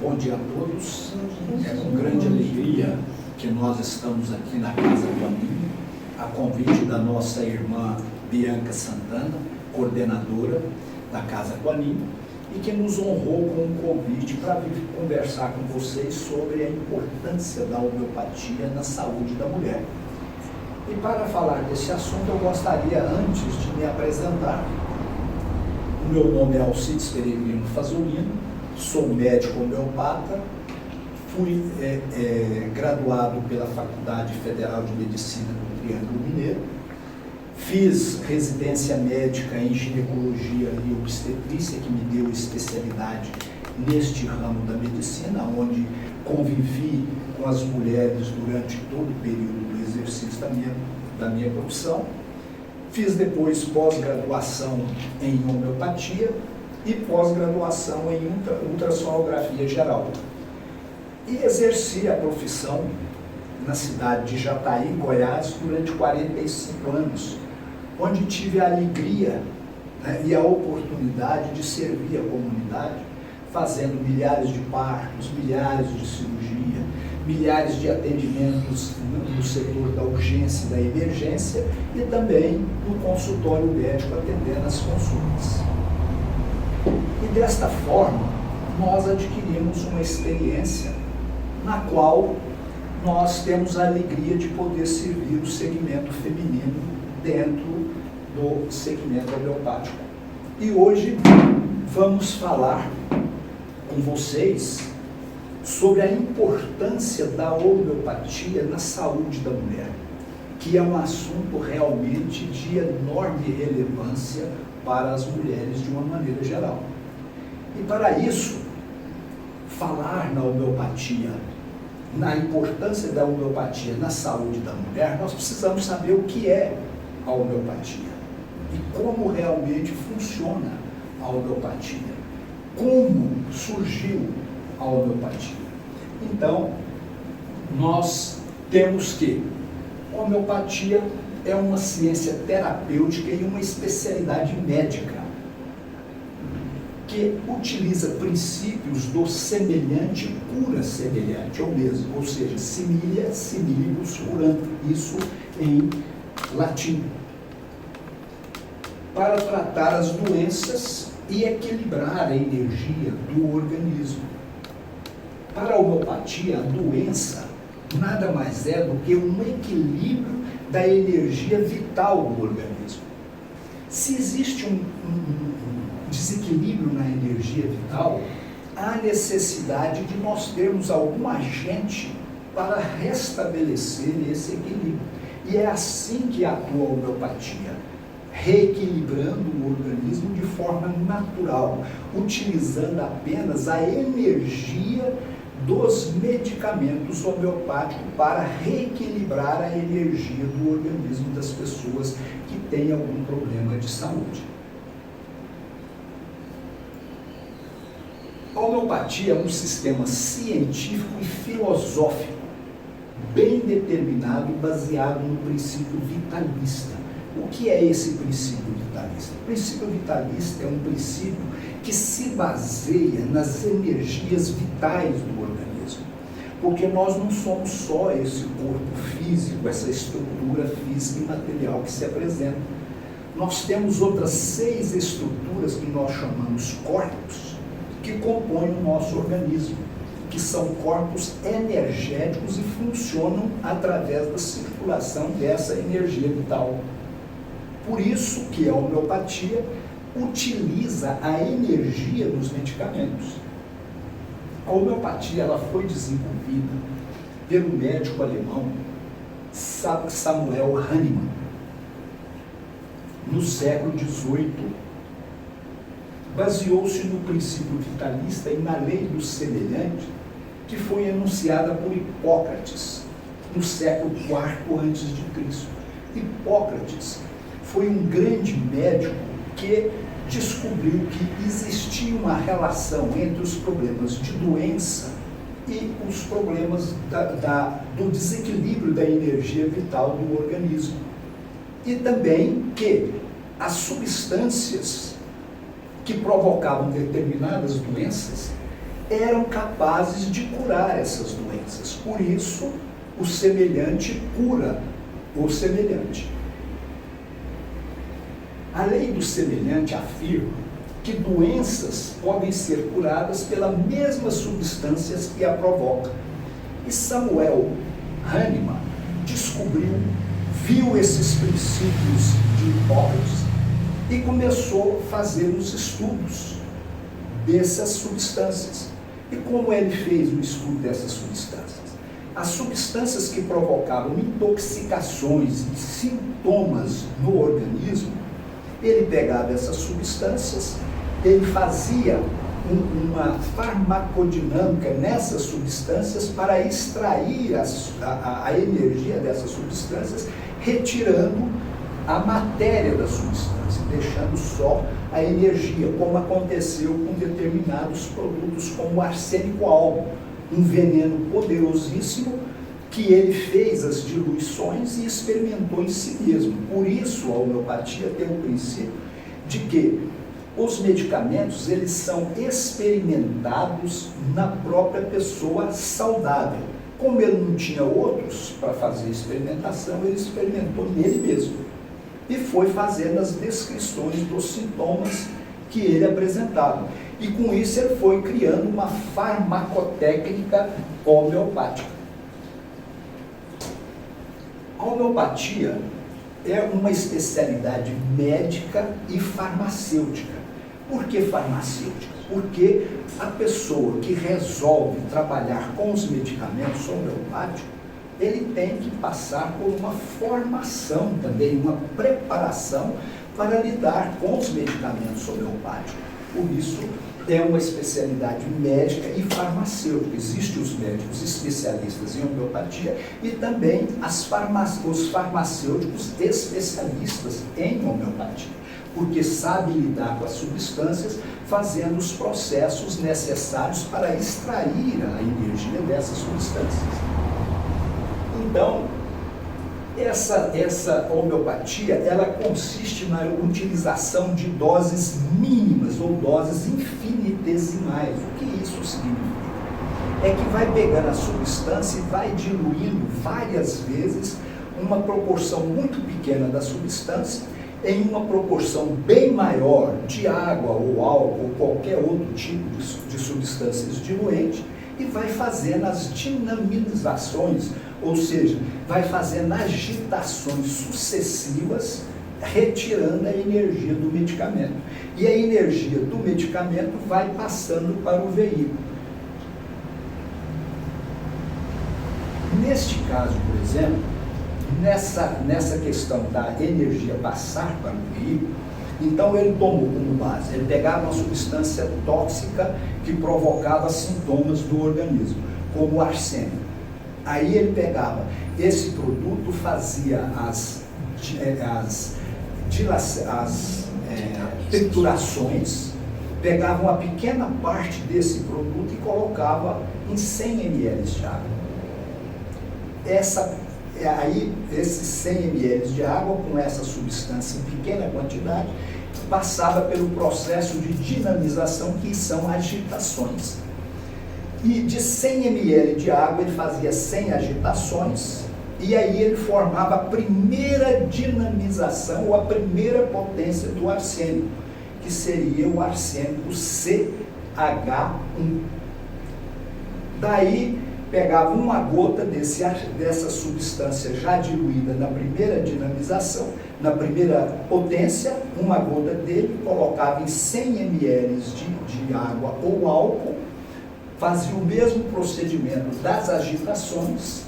Bom dia a todos. É com grande alegria que nós estamos aqui na Casa do Amigo, a convite da nossa irmã Bianca Santana, coordenadora da Casa do Amigo, e que nos honrou com um convite para vir conversar com vocês sobre a importância da homeopatia na saúde da mulher. E para falar desse assunto, eu gostaria antes de me apresentar. O meu nome é Alcides Peregrino Fazolino, sou médico homeopata, fui graduado pela Faculdade Federal de Medicina do Triângulo Mineiro, fiz residência médica em ginecologia e obstetrícia, que me deu especialidade neste ramo da medicina, onde convivi com as mulheres durante todo o período do exercício da minha profissão. Fiz depois pós-graduação em homeopatia e pós-graduação em ultrassonografia geral. E exerci a profissão na cidade de Jataí, Goiás, durante 45 anos, onde tive a alegria, né, e a oportunidade de servir a comunidade, fazendo milhares de partos, milhares de cirurgia, milhares de atendimentos no setor da urgência e da emergência e também no consultório médico atendendo as consultas. E desta forma, nós adquirimos uma experiência na qual nós temos a alegria de poder servir o segmento feminino dentro do segmento homeopático. E hoje vamos falar com vocês sobre a importância da homeopatia na saúde da mulher, que é um assunto realmente de enorme relevância para as mulheres de uma maneira geral. E para isso, falar na homeopatia, na importância da homeopatia na saúde da mulher, nós precisamos saber o que é a homeopatia e como realmente funciona a homeopatia, como surgiu a homeopatia. Então, nós temos que a homeopatia é uma ciência terapêutica e uma especialidade médica que utiliza princípios do semelhante cura semelhante, ou seja, similia similibus curant, isso em latim, para tratar as doenças e equilibrar a energia do organismo. Para a homeopatia, a doença nada mais é do que um equilíbrio da energia vital do organismo. Se existe um desequilíbrio na energia vital, há necessidade de nós termos algum agente para restabelecer esse equilíbrio. E é assim que atua a homeopatia, reequilibrando o organismo de forma natural, utilizando apenas a energia dos medicamentos homeopáticos para reequilibrar a energia do organismo das pessoas que têm algum problema de saúde. A homeopatia é um sistema científico e filosófico bem determinado e baseado no princípio vitalista. O que é esse princípio vitalista? O princípio vitalista é um princípio que se baseia nas energias vitais do organismo, porque nós não somos só esse corpo físico, essa estrutura física e material que se apresenta. Nós temos outras 6 estruturas que nós chamamos corpos, que compõem o nosso organismo, que são corpos energéticos e funcionam através da circulação dessa energia vital. Por isso que a homeopatia utiliza a energia dos medicamentos. A homeopatia ela foi desenvolvida pelo médico alemão Samuel Hahnemann no século XVIII. Baseou-se no princípio vitalista e na lei do semelhante, que foi enunciada por Hipócrates no século IV a.C. Hipócrates foi um grande médico que descobriu que existia uma relação entre os problemas de doença e os problemas do desequilíbrio da energia vital do organismo. E também que as substâncias que provocavam determinadas doenças eram capazes de curar essas doenças. Por isso, o semelhante cura o semelhante. A lei do semelhante afirma que doenças podem ser curadas pelas mesmas substâncias que a provocam. E Samuel Hahnemann viu esses princípios de Hipócrates e começou a fazer os estudos dessas substâncias. E como ele fez o estudo dessas substâncias? As substâncias que provocavam intoxicações e sintomas no organismo, ele pegava essas substâncias, ele fazia uma farmacodinâmica nessas substâncias para extrair a energia dessas substâncias, retirando a matéria da substância, deixando só a energia, como aconteceu com determinados produtos como o arsênico albo, um veneno poderosíssimo que ele fez as diluições e experimentou em si mesmo. Por isso a homeopatia tem o princípio de que os medicamentos, eles são experimentados na própria pessoa saudável. Como ele não tinha outros para fazer experimentação, ele experimentou nele mesmo. E foi fazendo as descrições dos sintomas que ele apresentava. E com isso ele foi criando uma farmacotécnica homeopática. A homeopatia é uma especialidade médica e farmacêutica. Por que farmacêutica? Porque a pessoa que resolve trabalhar com os medicamentos homeopáticos, ele tem que passar por uma formação também, uma preparação para lidar com os medicamentos homeopáticos. Por isso, é uma especialidade médica e farmacêutica. Existem os médicos especialistas em homeopatia e também os farmacêuticos especialistas em homeopatia, porque sabem lidar com as substâncias, fazendo os processos necessários para extrair a energia dessas substâncias. Então, essa homeopatia, ela consiste na utilização de doses mínimas ou doses infinitesimais. O que isso significa? É que vai pegando a substância e vai diluindo várias vezes uma proporção muito pequena da substância em uma proporção bem maior de água ou álcool ou qualquer outro tipo de substâncias diluentes e vai fazendo as dinamizações, ou seja, vai fazendo agitações sucessivas, retirando a energia do medicamento. E a energia do medicamento vai passando para o veículo. Neste caso, por exemplo, nessa questão da energia passar para o veículo, então ele tomou como base, ele pegava uma substância tóxica que provocava sintomas do organismo, como o arsênico. Aí ele pegava esse produto, fazia as triturações, pegava uma pequena parte desse produto e colocava em 100 ml de água. Aí, esses 100 ml de água, com essa substância em pequena quantidade, passava pelo processo de dinamização, que são agitações. E de 100 ml de água, ele fazia 100 agitações, e aí ele formava a primeira dinamização, ou a primeira potência do arsênico, que seria o arsênico CH1. Daí, pegava uma gota dessa substância já diluída na primeira dinamização, na primeira potência, uma gota dele, colocava em 100 ml de água ou álcool, fazia o mesmo procedimento das agitações,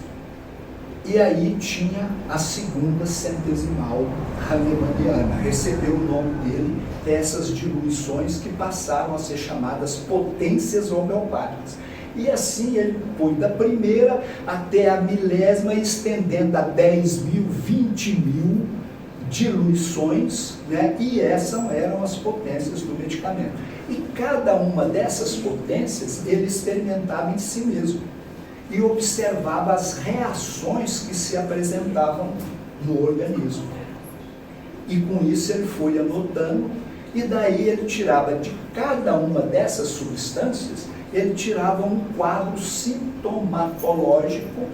e aí tinha a segunda centesimal hahnemanniana, recebeu o nome dele, essas diluições que passaram a ser chamadas potências homeopáticas. E assim ele foi da primeira até a milésima, estendendo a 10 mil, 20 mil diluições, né? E essas eram as potências do medicamento. E cada uma dessas potências ele experimentava em si mesmo e observava as reações que se apresentavam no organismo. E com isso ele foi anotando, e daí ele tirava de cada uma dessas substâncias ele tirava um quadro sintomatológico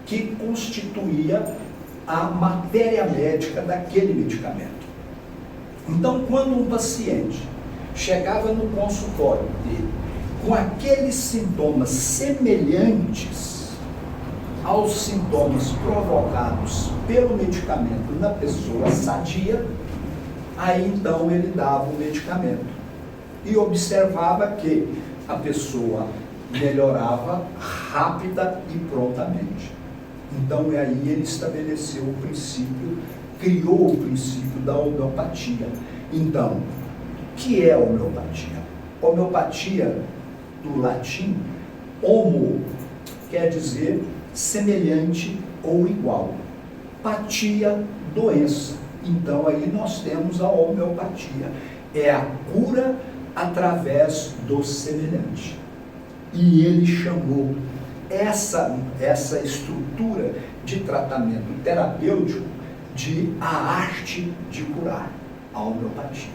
que constituía a matéria médica daquele medicamento. Então, quando um paciente chegava no consultório dele com aqueles sintomas semelhantes aos sintomas provocados pelo medicamento na pessoa sadia, aí então ele dava o medicamento e observava que a pessoa melhorava rápida e prontamente. Então aí ele estabeleceu o princípio, criou o princípio da homeopatia. Então, o que é homeopatia? Homeopatia, do latim, homo, quer dizer semelhante ou igual. Patia, doença. Então aí nós temos a homeopatia. É a cura através do semelhante. E ele chamou essa estrutura de tratamento terapêutico de a arte de curar, a homeopatia.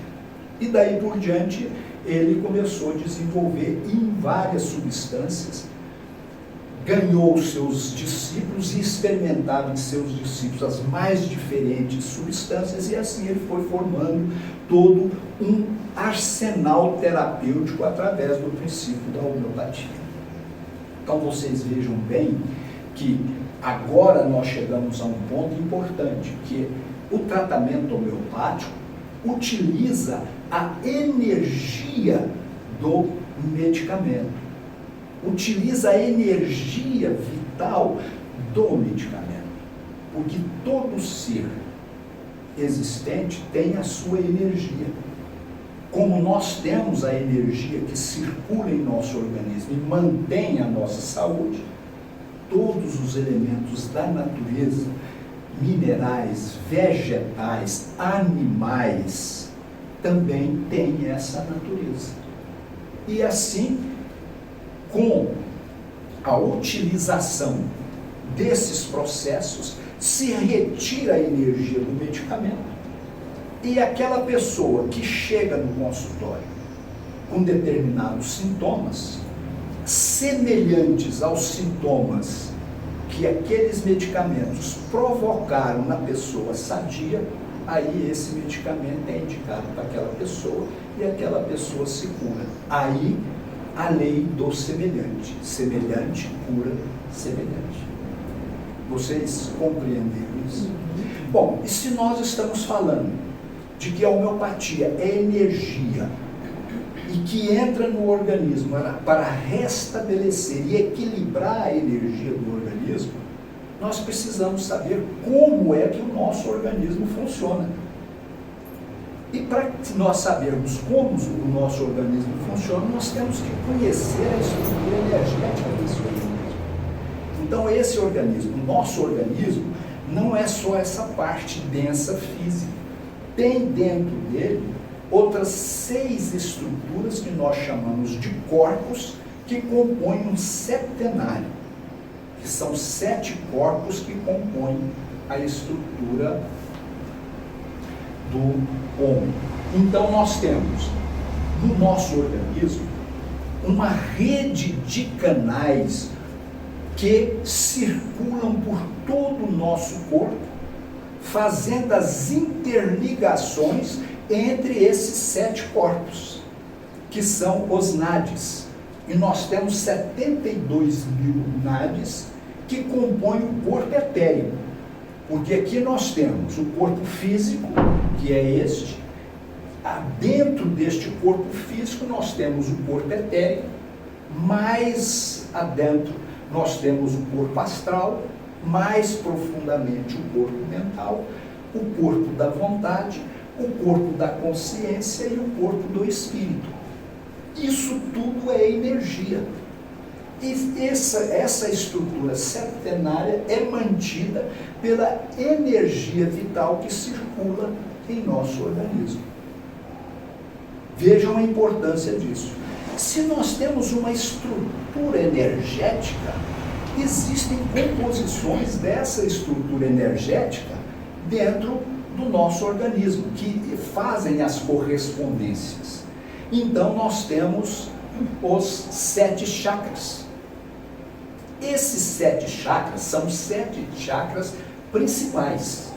E daí por diante ele começou a desenvolver em várias substâncias, ganhou os seus discípulos e experimentava em seus discípulos as mais diferentes substâncias, e assim ele foi formando todo um arsenal terapêutico através do princípio da homeopatia. Então vocês vejam bem que agora nós chegamos a um ponto importante, que o tratamento homeopático utiliza a energia do medicamento, utiliza a energia vital do medicamento, porque todo ser existente tem a sua energia. Como nós temos a energia que circula em nosso organismo e mantém a nossa saúde, todos os elementos da natureza, minerais, vegetais, animais, também têm essa natureza. E assim, com a utilização desses processos, se retira a energia do medicamento. E aquela pessoa que chega no consultório com determinados sintomas, semelhantes aos sintomas que aqueles medicamentos provocaram na pessoa sadia, aí esse medicamento é indicado para aquela pessoa e aquela pessoa se cura. Aí a lei do semelhante. Semelhante cura semelhante. Vocês compreenderam isso? Bom, e se nós estamos falando de que a homeopatia é energia e que entra no organismo para restabelecer e equilibrar a energia do organismo, nós precisamos saber como é que o nosso organismo funciona. E para nós sabermos como o nosso organismo funciona, nós temos que conhecer a estrutura energética desse organismo. Então esse organismo, o nosso organismo, não é só essa parte densa física. Tem dentro dele outras 6 estruturas que nós chamamos de corpos, que compõem um septenário, que são 7 corpos que compõem a estrutura do homem. Então nós temos no nosso organismo uma rede de canais que circulam por todo o nosso corpo, fazendo as interligações entre esses 7 corpos, que são os nadis. E nós temos 72 mil nadis que compõem o corpo etérico. Porque aqui nós temos o corpo físico, que é este. Dentro deste corpo físico nós temos o corpo etérico. Mais adentro nós temos o corpo astral. Mais profundamente o corpo mental, o corpo da vontade, o corpo da consciência e o corpo do espírito. Isso tudo é energia. E essa estrutura septenária é mantida pela energia vital que circula em nosso organismo. Vejam a importância disso. Se nós temos uma estrutura energética, existem composições dessa estrutura energética dentro do nosso organismo, que fazem as correspondências. Então nós temos os 7 chakras. Esses 7 chakras são 7 chakras principais.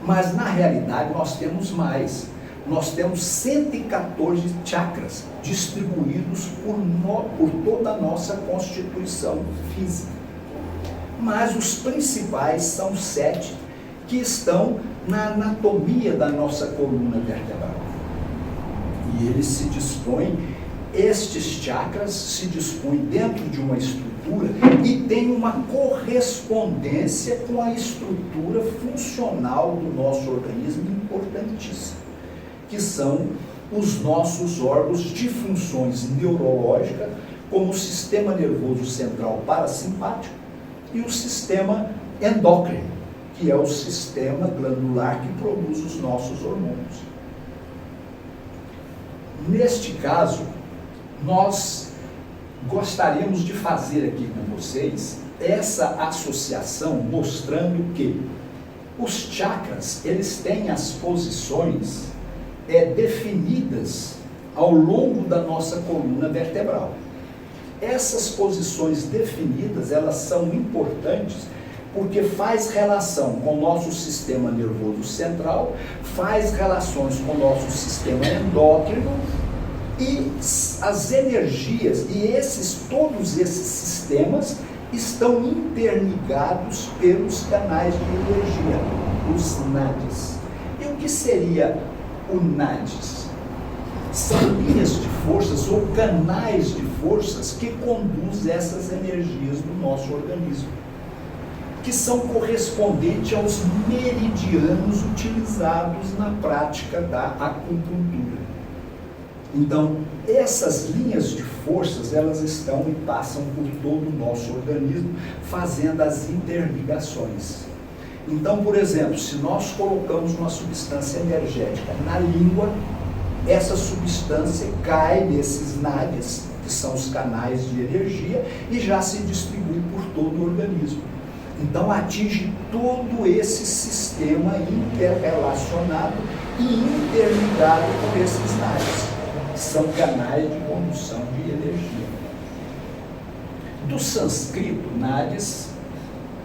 Mas na realidade nós temos mais. Nós temos 114 chakras distribuídos por toda a nossa constituição física. Mas os principais são 7 que estão na anatomia da nossa coluna vertebral. E eles se dispõem, estes chakras se dispõem dentro de uma estrutura e tem uma correspondência com a estrutura funcional do nosso organismo importantíssima, que são os nossos órgãos de funções neurológicas, como o sistema nervoso central parasimpático e o sistema endócrino, que é o sistema glandular que produz os nossos hormônios. Neste caso, nós gostaríamos de fazer aqui com vocês essa associação, mostrando que os chakras, eles têm as posições definidas ao longo da nossa coluna vertebral. Essas posições definidas, elas são importantes porque faz relação com o nosso sistema nervoso central, faz relações com o nosso sistema endócrino e as energias, e todos esses sistemas estão interligados pelos canais de energia, os nadis. E o que seria o nadis? São linhas de forças ou canais de forças que conduzem essas energias do nosso organismo, que são correspondentes aos meridianos utilizados na prática da acupuntura. Então, essas linhas de forças, elas estão e passam por todo o nosso organismo, fazendo as interligações. Então, por exemplo, se nós colocamos uma substância energética na língua, essa substância cai nesses nadis, que são os canais de energia, e já se distribui por todo o organismo. Então atinge todo esse sistema interrelacionado e interligado por esses nadis, que são canais de condução de energia. Do sânscrito, nadis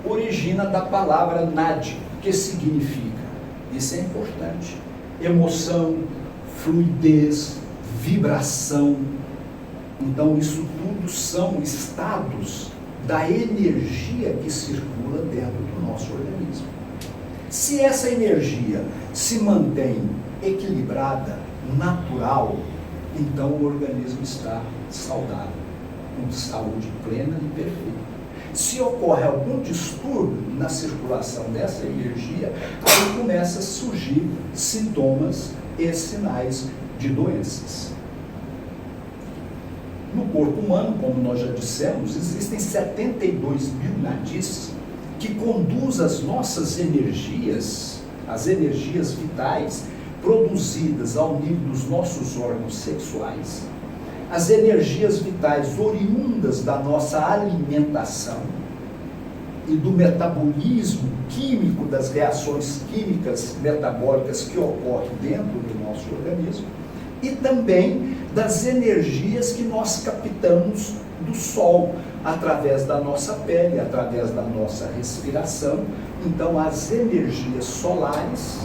origina da palavra nadi, que significa, isso é importante, emoção, fluidez, vibração. Então isso tudo são estados da energia que circula dentro do nosso organismo. Se essa energia se mantém equilibrada, natural, então o organismo está saudável, com saúde plena e perfeita. Se ocorre algum distúrbio na circulação dessa energia, aí começa a surgir sintomas e sinais de doenças. No corpo humano, como nós já dissemos, existem 72 mil nadis que conduzem as nossas energias, as energias vitais produzidas ao nível dos nossos órgãos sexuais, as energias vitais oriundas da nossa alimentação e do metabolismo químico, das reações químicas metabólicas que ocorrem dentro do nosso organismo, e também das energias que nós captamos do sol, através da nossa pele, através da nossa respiração. Então as energias solares,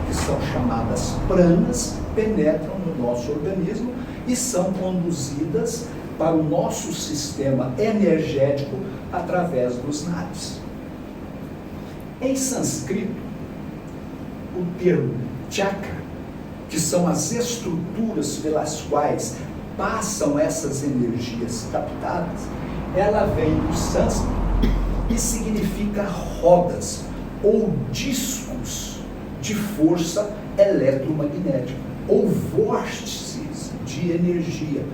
que são chamadas pranas, penetram no nosso organismo e são conduzidas para o nosso sistema energético através dos nadis. Em sânscrito, o termo chakra, que são as estruturas pelas quais passam essas energias captadas, ela vem do sânscrito e significa rodas ou discos de força eletromagnética ou vórtices de energia,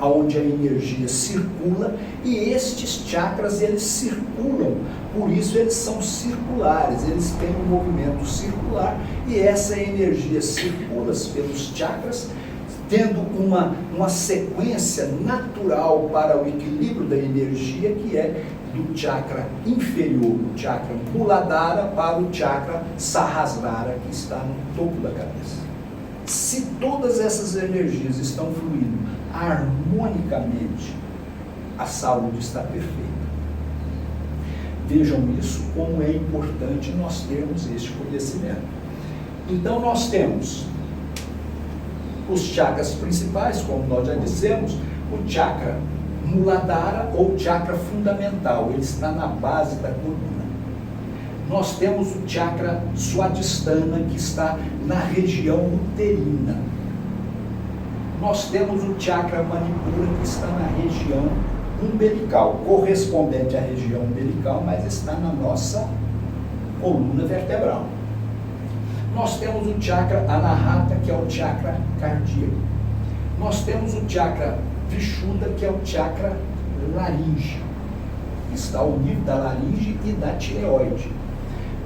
onde a energia circula, e estes chakras, eles circulam, por isso eles são circulares, eles têm um movimento circular, e essa energia circula pelos chakras, tendo uma sequência natural para o equilíbrio da energia, que é do chakra inferior, o chakra Muladhara, para o chakra Sahasrara, que está no topo da cabeça. Se todas essas energias estão fluindo harmonicamente, a saúde está perfeita. Vejam isso, como é importante nós termos este conhecimento. Então nós temos os chakras principais, como nós já dissemos, o chakra Muladhara ou chakra fundamental, ele está na base da coluna. Nós temos o chakra Swadhisthana, que está na região uterina. Nós temos o chakra Manipura, que está na região umbilical, correspondente à região umbilical, mas está na nossa coluna vertebral. Nós temos o chakra Anahata, que é o chakra cardíaco. Nós temos o chakra Vishuddha, que é o chakra laríngeo, que está ao nível da laringe e da tireoide.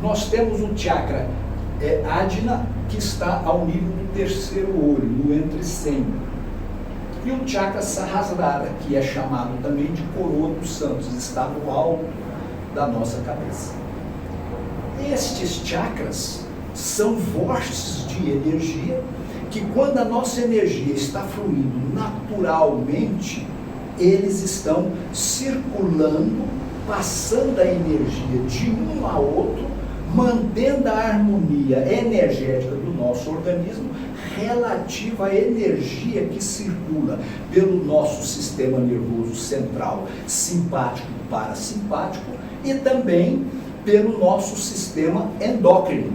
Nós temos o chakra Ajna, que está ao nível do terceiro olho, no entrecênio. E o chakra Sahasrara, que é chamado também de coroa dos santos, está no alto da nossa cabeça. Estes chakras são vórtices de energia que, quando a nossa energia está fluindo naturalmente, eles estão circulando, passando a energia de um a outro, mantendo a harmonia energética do nosso organismo relativa à energia que circula pelo nosso sistema nervoso central, simpático e parasimpático, e também pelo nosso sistema endócrino,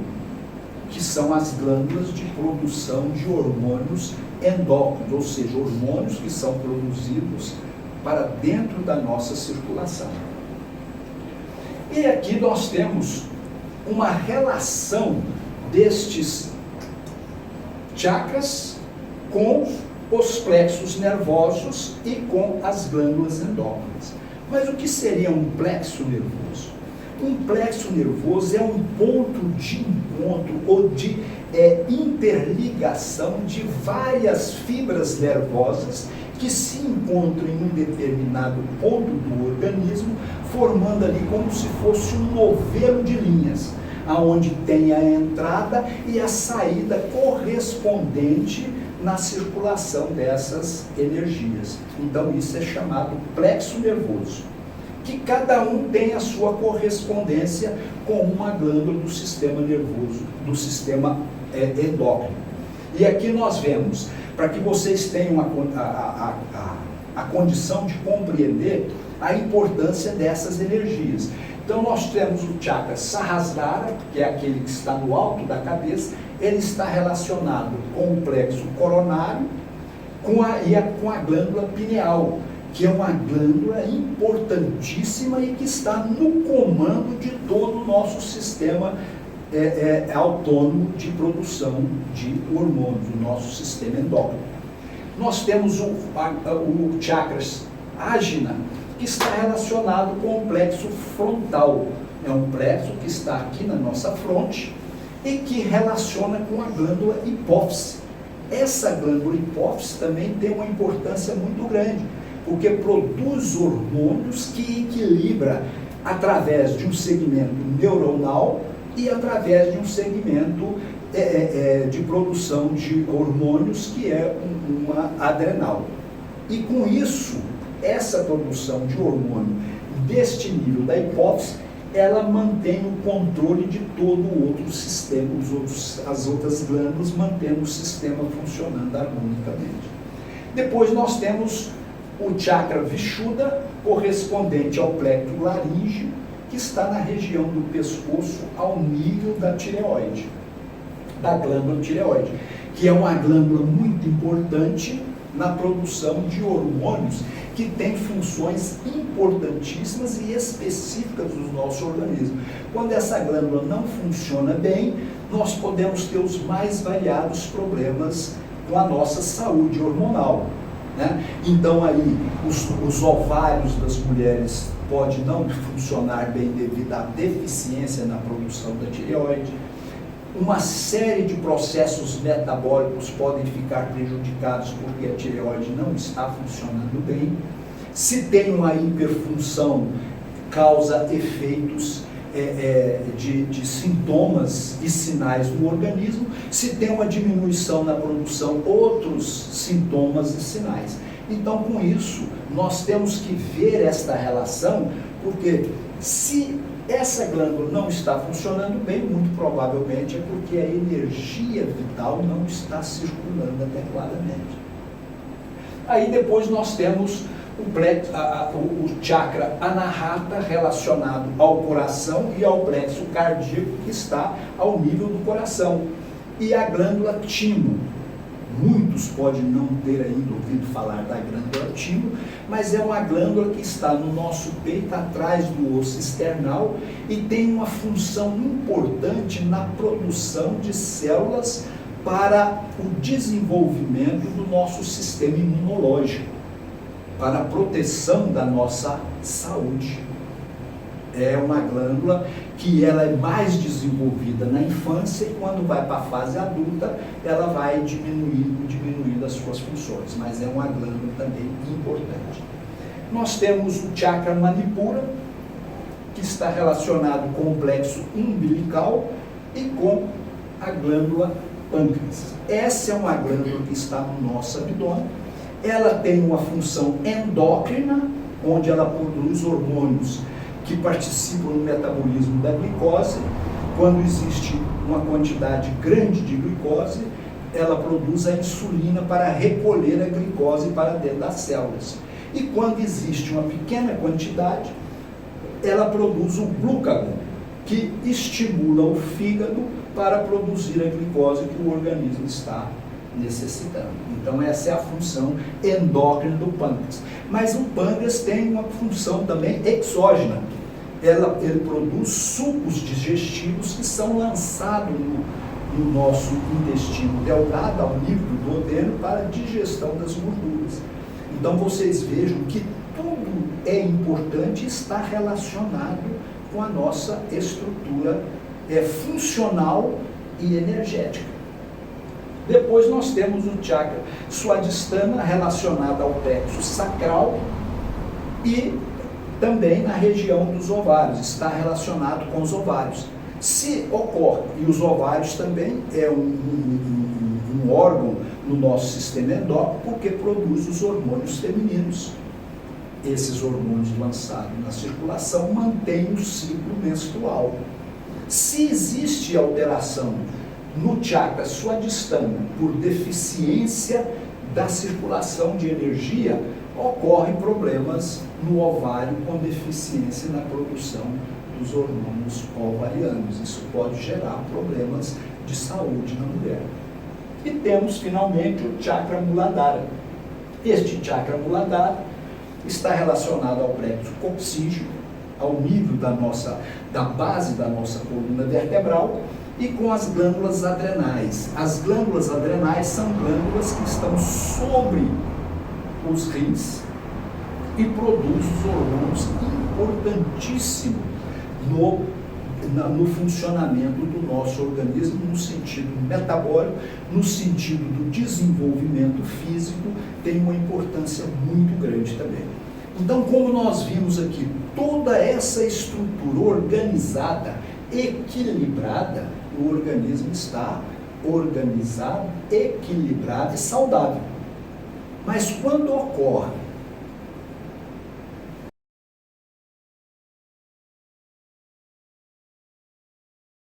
que são as glândulas de produção de hormônios endócrinos, ou seja, hormônios que são produzidos para dentro da nossa circulação. E aqui nós temos uma relação destes chakras com os plexos nervosos e com as glândulas endócrinas. Mas o que seria um plexo nervoso? Um plexo nervoso é um ponto de encontro ou de interligação de várias fibras nervosas que se encontram em um determinado ponto do organismo, formando ali como se fosse um novelo de linhas, aonde tem a entrada e a saída correspondente na circulação dessas energias. Então isso é chamado plexo nervoso, que cada um tem a sua correspondência com uma glândula do sistema nervoso, do sistema endócrino. E aqui nós vemos, para que vocês tenham a condição de compreender a importância dessas energias. Então nós temos o chakra Sahasrara, que é aquele que está no alto da cabeça, ele está relacionado com o plexo coronário com a glândula pineal, que é uma glândula importantíssima e que está no comando de todo o nosso sistema autônomo de produção de hormônios, o nosso sistema endócrino. Nós temos o chakra Ajna, que está relacionado com o plexo frontal. É um plexo que está aqui na nossa fronte e que relaciona com a glândula hipófise. Essa glândula hipófise também tem uma importância muito grande, porque produz hormônios que equilibra através de um segmento neuronal e através de um segmento de produção de hormônios que é uma adrenal. E com isso, essa produção de hormônio deste nível da hipófise, ela mantém o controle de todo o outro sistema, as outras glândulas, mantendo o sistema funcionando harmonicamente. Depois nós temos o chakra Vishuddha, correspondente ao plexo laríngeo, que está na região do pescoço, ao nível da tireoide, da glândula tireoide, que é uma glândula muito importante na produção de hormônios que tem funções importantíssimas e específicas do nosso organismo. Quando essa glândula não funciona bem, nós podemos ter os mais variados problemas com a nossa saúde hormonal, né? Então aí os ovários das mulheres podem não funcionar bem devido à deficiência na produção da tireoide. Uma série de processos metabólicos podem ficar prejudicados porque a tireoide não está funcionando bem. Se tem uma hiperfunção, causa efeitos de sintomas e sinais do organismo, se tem uma diminuição na produção, outros sintomas e sinais. Então, com isso, nós temos que ver esta relação, porque se essa glândula não está funcionando bem, muito provavelmente é porque a energia vital não está circulando adequadamente. Aí depois nós temos o chakra anahata relacionado ao coração e ao plexo cardíaco que está ao nível do coração. E a glândula timo. Muitos podem não ter ainda ouvido falar da glândula timo, mas é uma glândula que está no nosso peito, atrás do osso external, e tem uma função importante na produção de células para o desenvolvimento do nosso sistema imunológico, para a proteção da nossa saúde. É uma glândula que ela é mais desenvolvida na infância e quando vai para a fase adulta, ela vai diminuindo as suas funções, mas é uma glândula também importante. Nós temos o chakra manipura, que está relacionado com o plexo umbilical e com a glândula pâncreas. Essa é uma glândula que está no nosso abdômen. Ela tem uma função endócrina, onde ela produz hormônios que participam no metabolismo da glicose. Quando existe uma quantidade grande de glicose, ela produz a insulina para recolher a glicose para dentro das células. E quando existe uma pequena quantidade, ela produz o glúcagon, que estimula o fígado para produzir a glicose que o organismo está necessitando. Então essa é a função endócrina do pâncreas. Mas o pâncreas tem uma função também exógena. Ele produz sucos digestivos que são lançados no nosso intestino delgado, ao nível do duodeno, para a digestão das gorduras. Então vocês vejam que tudo é importante e está relacionado com a nossa estrutura funcional e energética. Depois nós temos o chakra swadhisthana relacionado ao plexo sacral e também na região dos ovários, está relacionado com os ovários. Se ocorre, e os ovários também é um órgão no nosso sistema endócrino, porque produz os hormônios femininos. Esses hormônios lançados na circulação mantêm o ciclo menstrual. Se existe alteração no chakra swadhisthana por deficiência da circulação de energia, ocorrem problemas no ovário com deficiência na produção dos hormônios ovarianos. Isso pode gerar problemas de saúde na mulher. E temos finalmente o chakra muladhara. Este chakra muladhara está relacionado ao plexo coxígeo, ao nível da base da nossa coluna vertebral, e com as glândulas adrenais. As glândulas adrenais são glândulas que estão sobre os rins e produzem os hormônios importantíssimos no funcionamento do nosso organismo, no sentido metabólico, no sentido do desenvolvimento físico, tem uma importância muito grande também. Então, como nós vimos aqui, toda essa estrutura organizada, equilibrada, o organismo está organizado, equilibrado e saudável. Mas quando ocorre